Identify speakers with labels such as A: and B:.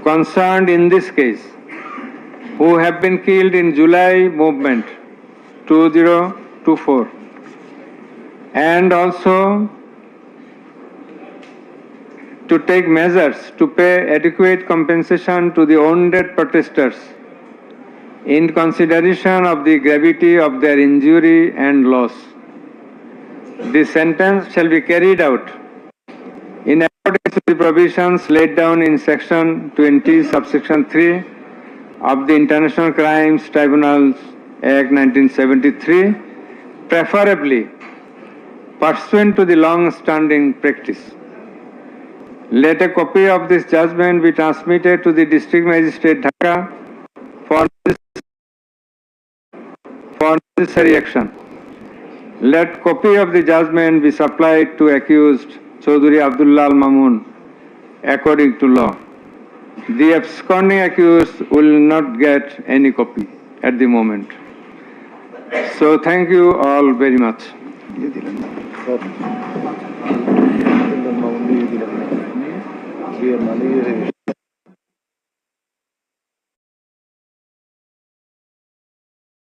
A: concerned in this case who have been killed in July movement 2024, and also to take measures to pay adequate compensation to the wounded protesters in consideration of the gravity of their injury and loss. This sentence shall be carried out in accordance with the provisions laid down in Section 20, subsection 3 of the International Crimes Tribunals Act 1973, preferably pursuant to the long-standing practice. Let a copy of this judgment be transmitted to the District Magistrate Dhaka for necessary action. Let copy of the judgment be supplied to accused Chaudhry Abdullah Al Mamun according to law. The absconding accused will not get any copy at the moment. So thank you all very much.